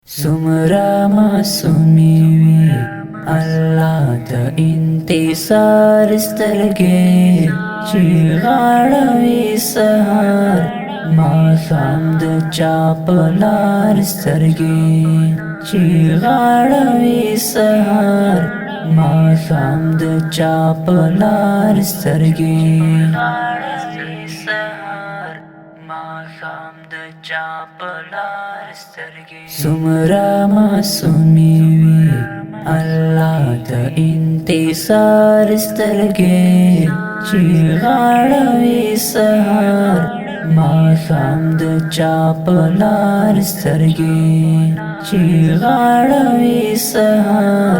सुमरा मासूमी वी अल्लाह द इंतजार स्तरगे चिगाड़वी सहार मासाम द चापलार स्तरगे चिगाड़वी सहार मासाम द चापलार स्तरगे सुमरा मासूमी वी अल्लाह द इंतजार स्तरगे चिगाड़वी सहार मासाम द चापलार स्तरगे चिगाड़वी सहार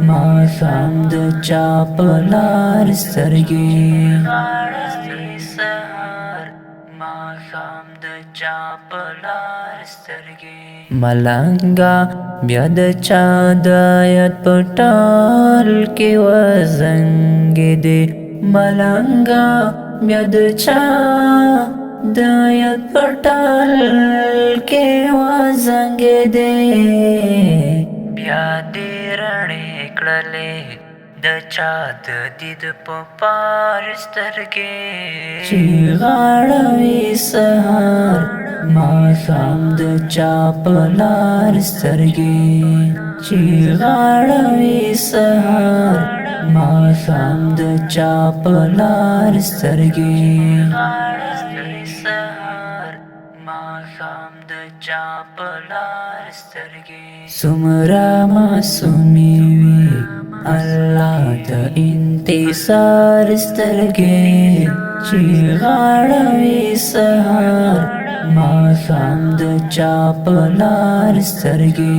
मासाम द चापलार स्तरगे मलंगा ब्यद चादयत पटाल के वजंगे दे मलंगा ब्यद चादयत पटाल के वजंगे दे ब्यादे रणे कड़ले द चाद दिद पार स्तरगे चिगाड़वी सहार मासाम द चापलार स्तरगे चिगाड़वी सहार मासाम द चापलार स्तरगे सुमरा मासूमी वी अल्लाह द इंतजार स्तरगे चिगाड़वी सहार मासाम द चापलार स्तरगे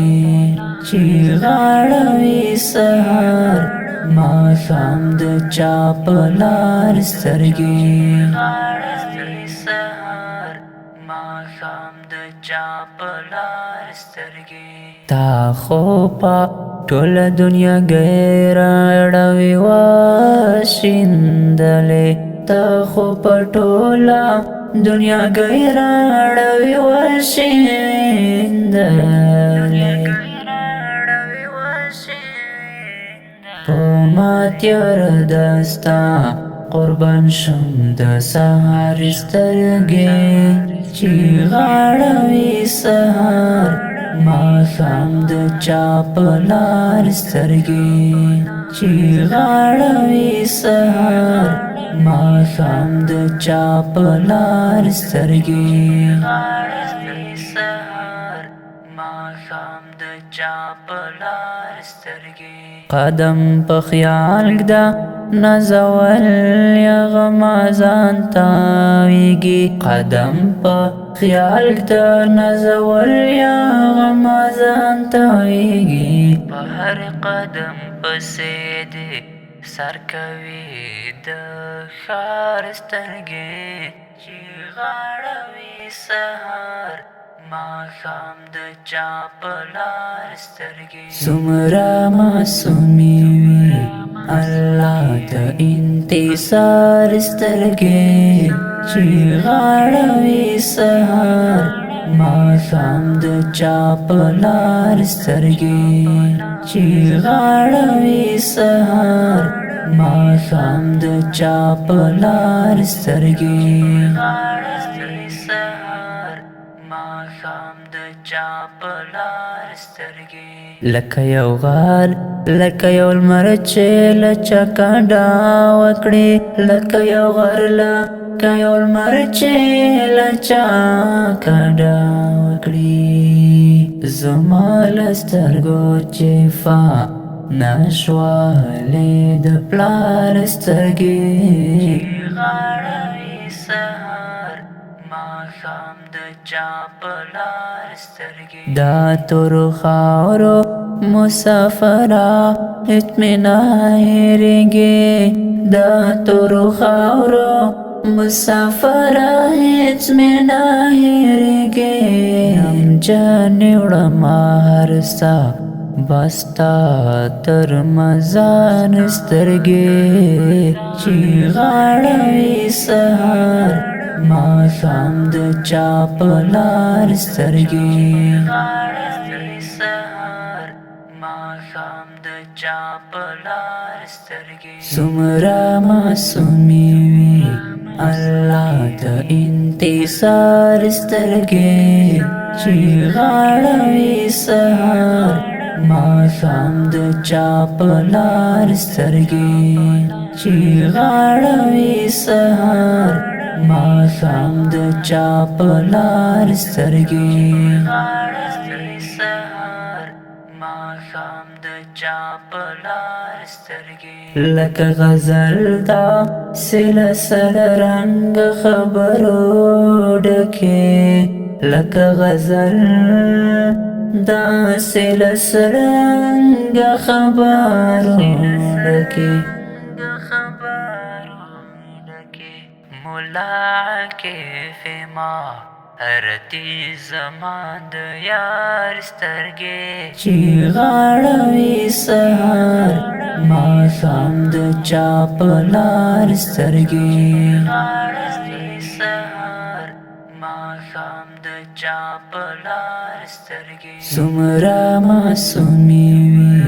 चिगाड़वी सहार मासाम द चापलार स्तरगे ता खोपा टोल दुनिया गैराड़वी वाशिंदले ता खोपा टोला दुनिया गैराड़वी वाशिंदले पोमात्यर दस्ता कुर्बान शुमद सहार स्तरगे चिगाड़वी सहार मासाम द चापलार स्तरगे चिगाड़वी सहार मासाम द चापलार स्तरगे कदम पख्याल दा नजवल यगमाजान तावीगी कदम पख्याल दा नजवल यगमाजान तावीगी हर कदम पसे दे सरकवी द खार स्तरगे चिगाड़वी सहार मासाम द चापलार स्तरगे सुमरा मासूमी वी अल्लाह द इंतजार स्तरगे चिगाड़वी सहार मासाम द चापलार स्तरगे चिगाड़वी सहार मासाम द चापलार स्तरगे लखयो गाल लखयो मरचे लचकाडा वकड़े लखयो गाल लखयो मरचे लचकाडा वकड़ी ज़माल स्तरगो चेफा नशवाले द प्लार स्तरगे दा तोरो खारो मुसाफरा इत्मीनाहिरेंगे दा तोरो खारो मुसाफरा इत्मीनाहिरेंगे हम जाने उड़ा मारसा बस्ता तर मजान स्तरगे चिगाड़वी सहार ماښام د چا په لار سترګې ماښام د چا په لار سترګې څومره معصومې وي الله د انتصار سترګې چې غاړوي سهار ماښام د چا په لار سترګې چې غاړوي سهار ماښام د چا په لار سترګې ماښام د چا په لار سترګې لکه غزل دا سلسل رنگ خبرو ډکې لکه غزل دا سلسل رنگ خبرو ډکې مولا کیف ما هرتی زمان د یار سترګې چې غاړوي سهار ماښام د چا په لار سترګې ماښام د چا په لار سترګې څومره معصومې وي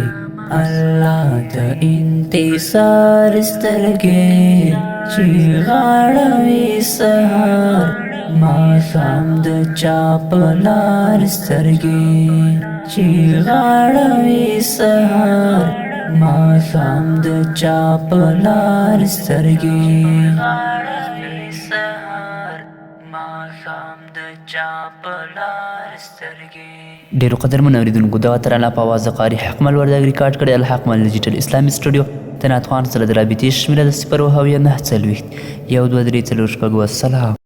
الله د انتصار سترګې چې غاړوي سهار ماښام د چا په لار سترګې چې غاړوي سهار ماښام د چا په لار سترګې ماښام د چا په لار سترګې ډیرو قدرمن اوریدونکو دغه ترانه په اواز د قاري حکمل وردګ ریکارډ کړی الحق مل ډیجیټل اسلامي سټوډیو تنات خان سره د رابطې شمیره د 0 9 40 1 2 3 4 5 والسلام